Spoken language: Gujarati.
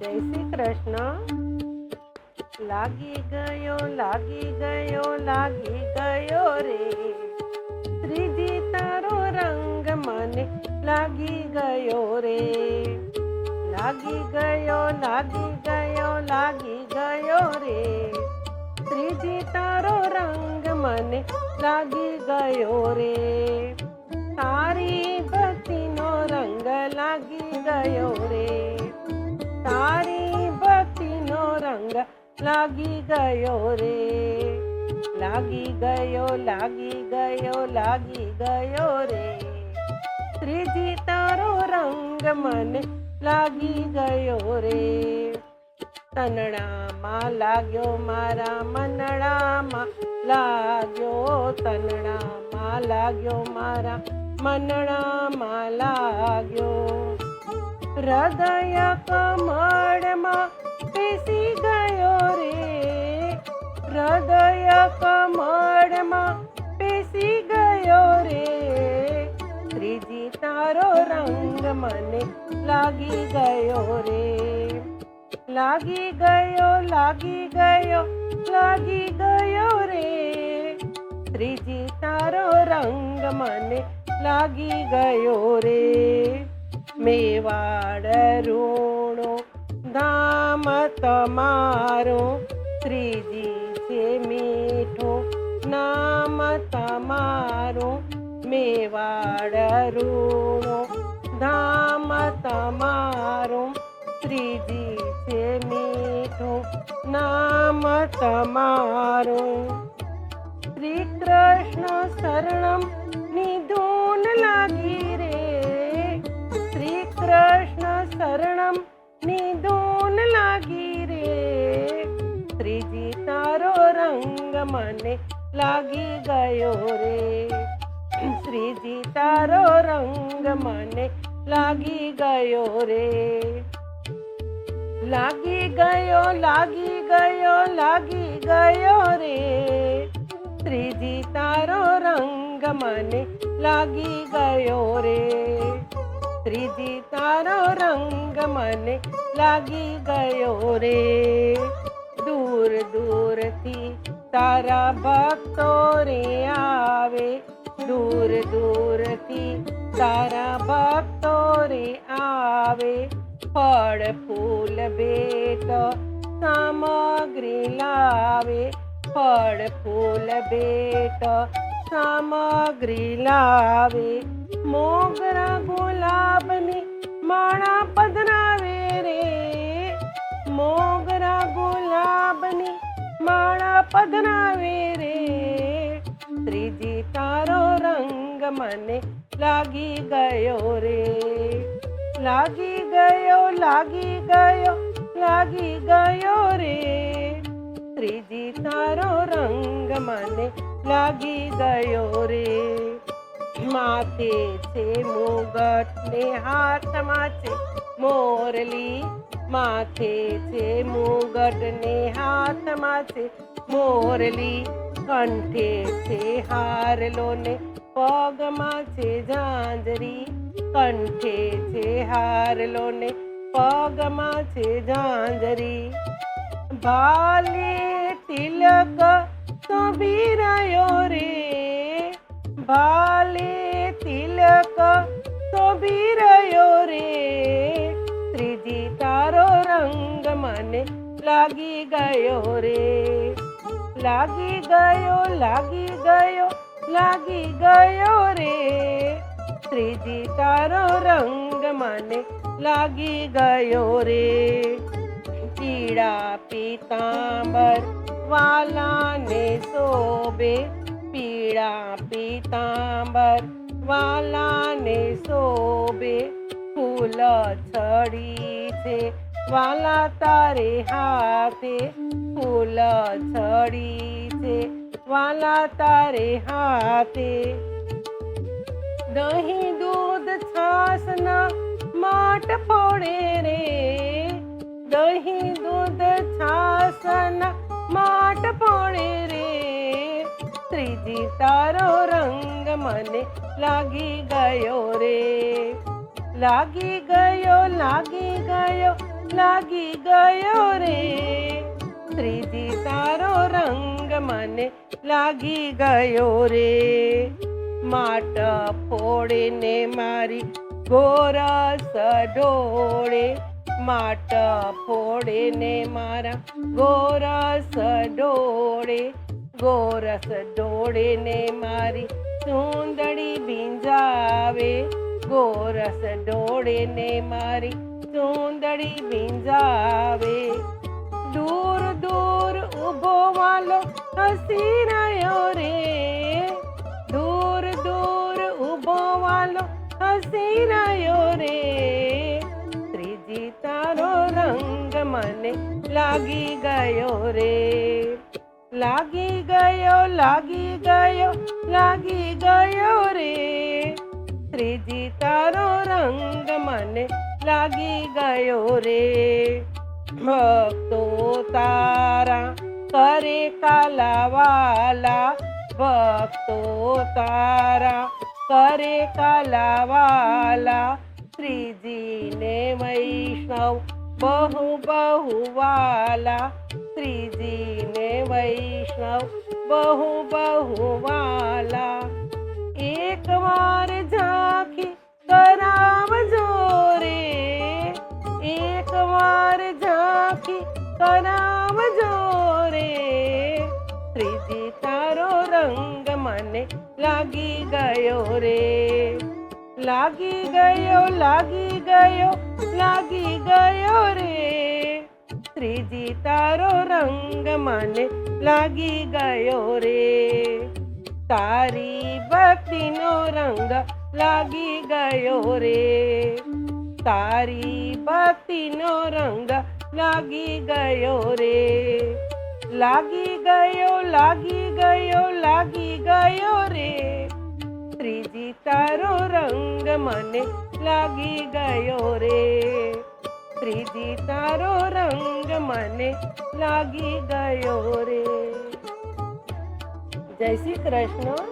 જય શ્રી કૃષ્ણ. લાગી ગયો લાગી ગયો લાગી ગયો રે, શ્રીજી તારો રંગ મને લાગી ગયો રે. લાગી ગયો લાગી ગયો લાગી ગયો રે, શ્રીજી તારો રંગ મને લાગી ગયો રે. તારી ભક્તિનો રંગ લાગી ગયો રે, તારી ભક્તિનો રંગ લાગી ગયો રે. લાગી ગયો લાગી ગયો લાગી ગયો રે, શ્રીજી તારો રંગ મને લાગી ગયો રે. તનડામાં લાગ્યો મારા મનડામાં લાગ્યો, તનડામાં લાગ્યો મારા મનડામાં લાગ્યો. હૃદય કમળમાં બેસી ગયો રે, હૃદય કમળમાં બેસી ગયો રે. શ્રીજી તારો રંગ મને લાગી ગયો રે. લાગી ગયો લાગી ગયો લાગી ગયો રે, શ્રીજી તારો રંગ મને લાગી ગયો રે. મેવાડ રૂણો ધામ તમારો, શ્રીજી છે મીઠો નામ તમારો. મેવાડ રૂણો ધામ તમારો, શ્રીજી છે મીઠો નામ તમારો. શ્રી કૃષ્ણ શરણમ ની ધૂન લાગી રે, શ્રી કૃષ્ણ શરણમ ની ધૂન લાગી રે. શ્રીજી તારો રંગ મને લાગી ગયો રે, શ્રીજી તારો રંગ મને લાગી ગયો રે. લાગી ગયો લાગી ગયો લાગી ગયો રે, શ્રીજી તારો રંગ મને લાગી ગયો રે. શ્રીજી તારો રંગ મને લાગી ગયો રે. દૂર દૂરથી તારા ભક્તો રે આવે, દૂર દૂરથી તારા ભક્તો રે આવે. ફળ ફૂલ ભેટ સામગ્રી લાવે, ફળ ફૂલ ભેટ સામગ્રી લાવે. મોગરા ગુલાબની માળા પધરાવે રે, મોગરા ગુલાબની માળા પધરાવે રે. શ્રીજી તારો રંગ મને લાગી ગયો રે. લાગી ગયો લાગી ગયો લાગી ગયો રે, શ્રીજી તારો રંગ મને લાગી ગયો રે. માથે છે મુગટ ને હાથમાં છે મોરલી, માથે છે મુગટ ને હાથમાં છે મોરલી. કંઠે છે હારલો ને પગમાં છે ઝાંઝરી, કંઠે છે હારલો ને પગમાં છે ઝાંઝરી. ભાલે તિલક શોભી રહ્યો રે, ભાલે તિલક શોભી રહ્યો રે. શ્રીજી તારો રંગ મને લાગી ગયો રે. લાગી ગયો લાગી ગયો લાગી ગયો રે, શ્રીજી તારો રંગ મને લાગી ગયો રે. પીળા પીતાંબર વાલાને શોભે, પીળા પીતાંબર વાલાને શોભે. ફૂલ છડી છે વાલા તારે હાથે, ફૂલ છડી છે વાલા તારે હાથે. દહીં દૂધ છાસના માટ ફોડે રે, દહીં દૂધ છાસના માટ ફોડે રે. શ્રીજી તારો રંગ મને લાગી ગયો રે. લાગી ગયો લાગી ગયો લાગી ગયો રે શ્રીજી તારો રંગ મને લાગી ગયો રે માટ ફોડે ને મારી ગોરસ ઢોળે માટ ફોડે ને મારા ગોરસ ઢોળે ગોરસ ઢોળે ને મારી સુંદડી ભીંજાવે ગોરસ ઢોળે ને મારી સુંદડી ભીંજાવે દૂર દૂર ઊભો વાલો હસી રહ્યો રે દૂર દૂર ઊભો વાલો હસી રહ્યો રે શ્રીજી તારો રંગ મને લાગી ગયો રે લાગી ગયો લાગી ગયો લાગી ગયો રે શ્રીજી તારો રંગ મને લાગી ગયો રે ભક્તો તારા કરે કાલાવાલા ભક્તો તારા કરે કાલાવાલા શ્રીજીને વૈષ્ણવ બહુ બહુ વાલા શ્રીજીને વૈષ્ણવ બહુ બહુ વાલા એક વાર ઝાંખી કરાવજો રે એક વાર ઝાંખી કરાવજો રે શ્રીજી તારો રંગ મને લાગી ગયો રે લાગી ગયો લાગી ગયો લાગી ગયો રે શ્રીજી તારો રંગ મને લાગી ગયો રે તારી ભક્તિનો રંગ લાગી ગયો રે તારી ભક્તિનો રંગ લાગી ગયો રે લાગી ગયો લાગી ગયો લાગી ગયો રે શ્રીજી તારો રંગ મને લાગી ગયો રે શ્રીજી તારો રંગ મને લાગી ગયો રે જય શ્રી કૃષ્ણ।